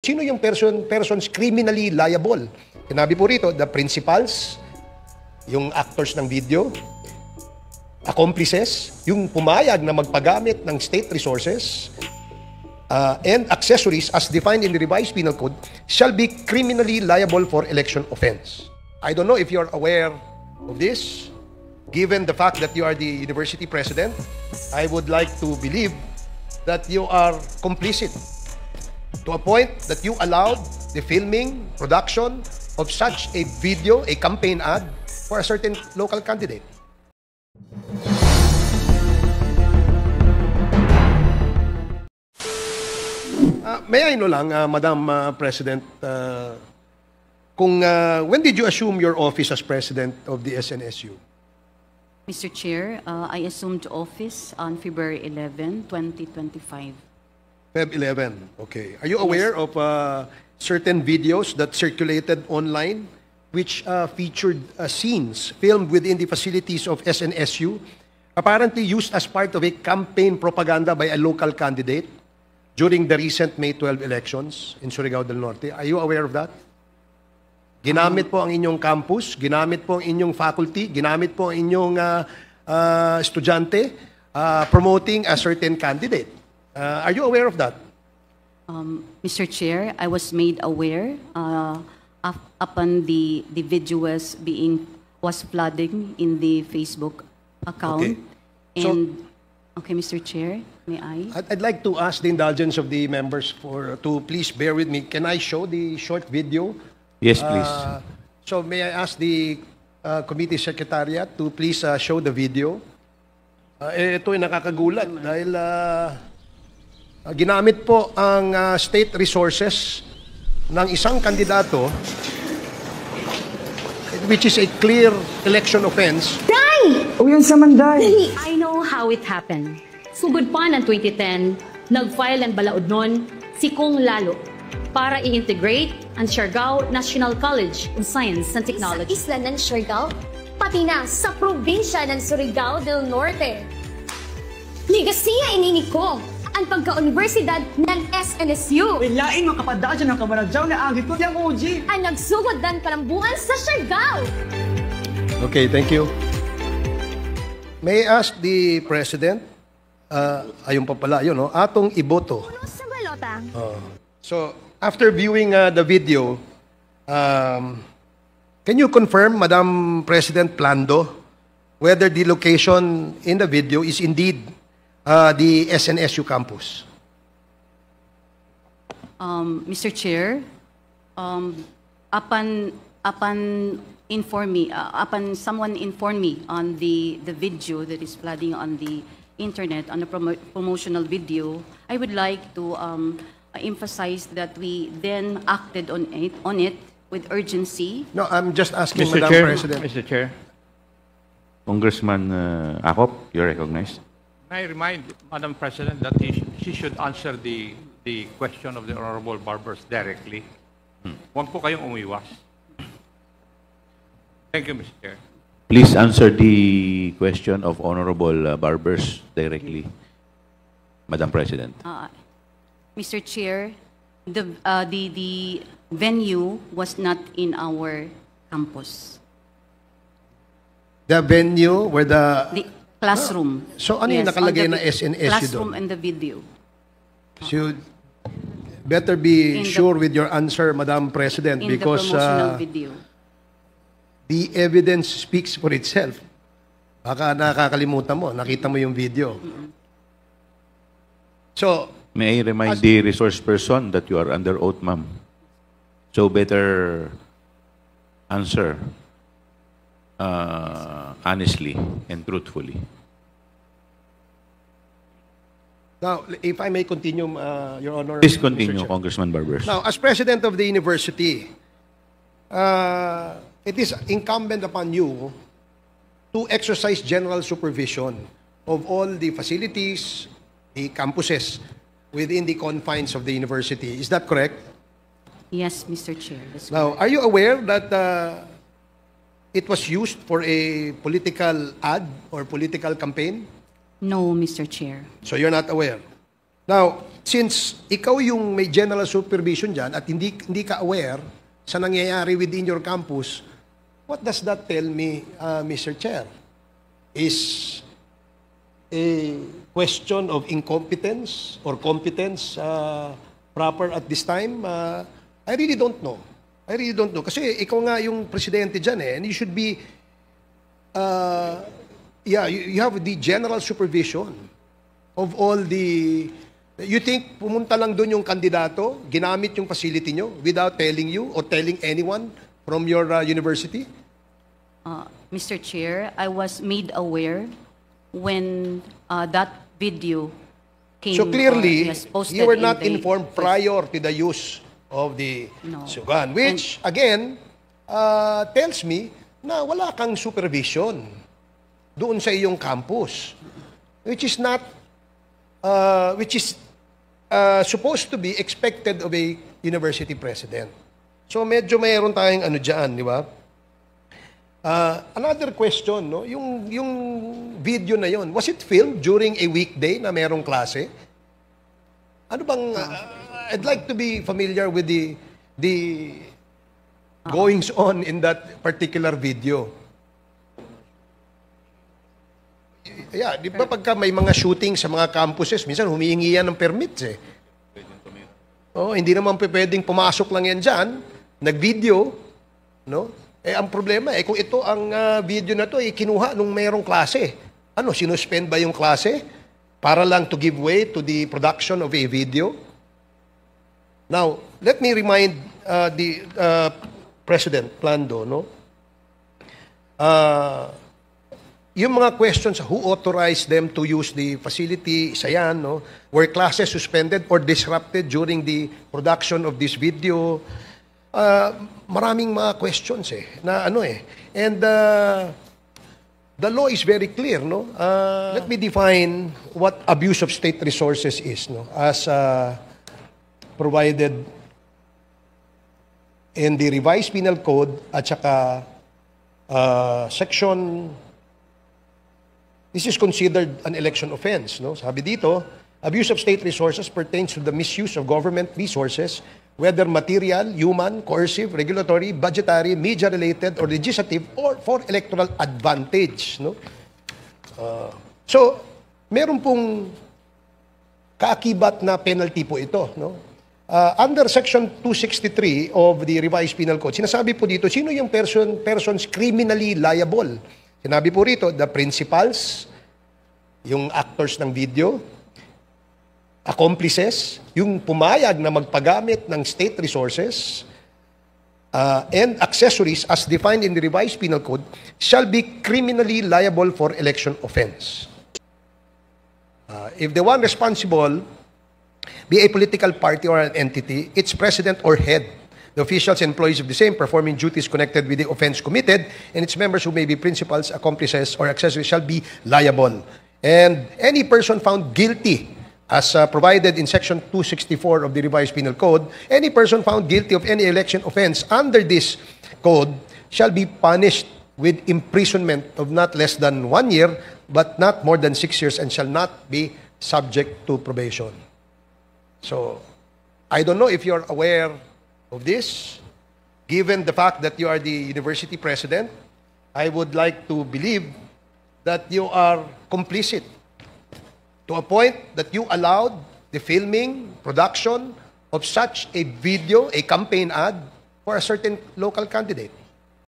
Sino yung persons criminally liable? Sinabi po rito, the principals, yung actors ng video, accomplices, yung pumayag na magpagamit ng state resources, and accessories as defined in the revised penal code shall be criminally liable for election offense. I don't know if you're aware of this. Given the fact that you are the university president, I would like to believe that you are complicit to a point that you allowed the filming, production of such a video, a campaign ad for a certain local candidate. May I know lang, Madam President, when did you assume your office as president of the SNSU? Mr. Chair, I assumed office on February 11, 2025. Feb 11, okay. Are you aware of certain videos that circulated online which featured scenes filmed within the facilities of SNSU, apparently used as part of a campaign propaganda by a local candidate during the recent May 12 elections in Surigao del Norte? Are you aware of that? Ginamit po ang inyong campus, ginamit po ang inyong faculty, ginamit po ang inyong estudyante promoting a certain candidate. Are you aware of that? Mr. Chair, I was made aware upon the video was flooding in the Facebook account. Okay. Okay, Mr. Chair, may I? I'd like to ask the indulgence of the members to please bear with me. Can I show the short video? Yes, please. So may I ask the committee secretariat to please show the video? Ito ay nakakagulat dahil ginamit po ang state resources ng isang kandidato, which is a clear election offense. Day! O yan sa Manday. I know how it happened. Sugod pa ng 2010, nag-file ang balaod nun si Kong Lalo para i-integrate ang Siargao National College of Science and Technology. Sa isla ng Siargao, pati na sa probinsya ng Surigao del Norte. Ligasiya inini ko ang pagka-universidad ng SNSU. Lain mga kapadasya ng kabaradyaw na agit ko yung OG. Ang nagsugod ng kalambuan sa Siargao. Okay, thank you. May I ask the President, ayun pa pala, yun, no? Atong iboto. Puno sa balota. So, after viewing the video, can you confirm, Madam President Plando, whether the location in the video is indeed the SNSU campus? Mr. Chair, upon someone informed me on the video that is flooding on the internet, on the promotional video, I would like to emphasize that we then acted on it with urgency. No, I'm just asking, Mr. Madam Chair, President. Mr. Chair, Congressman Acop, you're recognized. I remind Madam President that she should answer the question of the Honorable Barbers directly. Huwag po kayong umiwas. Thank you, Mr. Chair. Please answer the question of Honorable Barbers directly, Madam President. Mr. Chair, the venue was not in our campus. The venue where the Classroom. So ano yung Yes, nakalagay on na SNSU classroom doon? and the video. So, you better be In the- sure with your answer, Madam President, In because the promotional video. the evidence speaks for itself. Baka nakakalimutan mo, nakita mo yung video. So, May I remind the resource person that you are under oath, ma'am. So better answer honestly and truthfully. now, if I may continue, Your Honor. Please Mr. continue, Chair. Congressman Barbers. Now, as president of the university, it is incumbent upon you to exercise general supervision of all the facilities, the campuses within the confines of the university. Is that correct? Yes, Mr. Chair. That's Now, are you aware that it was used for a political ad or political campaign? No, Mr. Chair. So you're not aware. Now, since ikaw yung may general supervision dyan at hindi ka aware sa nangyayari within your campus, what does that tell me, Mr. Chair? Is a question of incompetence or competence proper at this time? I really don't know. I really don't know. Kasi ikaw nga yung presidente dyan and you should be, you have the general supervision of all the, you think pumunta lang doon yung kandidato, ginamit yung facility nyo without telling you or telling anyone from your university? Mr. Chair, I was made aware when that video came. So clearly, yes, posted you were not in the- informed prior to the use of the No. sugan, which again tells me na wala kang supervision doon sa iyong campus, which is not, which is supposed to be expected of a university president. So medyo mayroon tayong ano dyan, di ba? Another question, no? Yung video na yon, was it filmed during a weekday na merong klase? Ano bang I'd like to be familiar with the goings on in that particular video. Yeah, di ba pagka may mga shooting sa mga campuses, minsan humihingi yan ng permits eh. Oh, hindi naman pwedeng pumasok lang yan dyan, nag-video, no? Eh, ang problema, kung ito ang video na to, kinuha nung mayroong klase. Ano, sinuspend ba yung klase? Para lang to give way to the production of a video? Now, let me remind the President Plando, no? Yung mga questions, who authorized them to use the facility, isa yan, no? Were classes suspended or disrupted during the production of this video? Maraming mga questions na ano and the law is very clear, no? Let me define what abuse of state resources is, no, as provided in the revised penal code at saka section, this is considered an election offense, no? Sabi dito, abuse of state resources pertains to the misuse of government resources, whether material, human, coercive, regulatory, budgetary, media-related, or legislative, or for electoral advantage. No? So, meron pong kaakibat na penalty po ito. No? Under Section 263 of the Revised Penal Code, sinasabi po dito, sino yung persons criminally liable? Sinabi po rito, the principals, yung actors ng video, accomplices, yung pumayag na magpagamit ng state resources, and accessories as defined in the Revised Penal Code shall be criminally liable for election offense. If the one responsible be a political party or an entity, its president or head, the officials and employees of the same performing duties connected with the offense committed, and its members who may be principals, accomplices, or accessories shall be liable. And any person found guilty as provided in Section 264 of the Revised Penal Code, any person found guilty of any election offense under this code shall be punished with imprisonment of not less than 1 year, but not more than 6 years, and shall not be subject to probation. So, I don't know if you're aware of this. Given the fact that you are the university president, I would like to believe that you are complicit to a point that you allowed the filming, production of such a video, a campaign ad for a certain local candidate.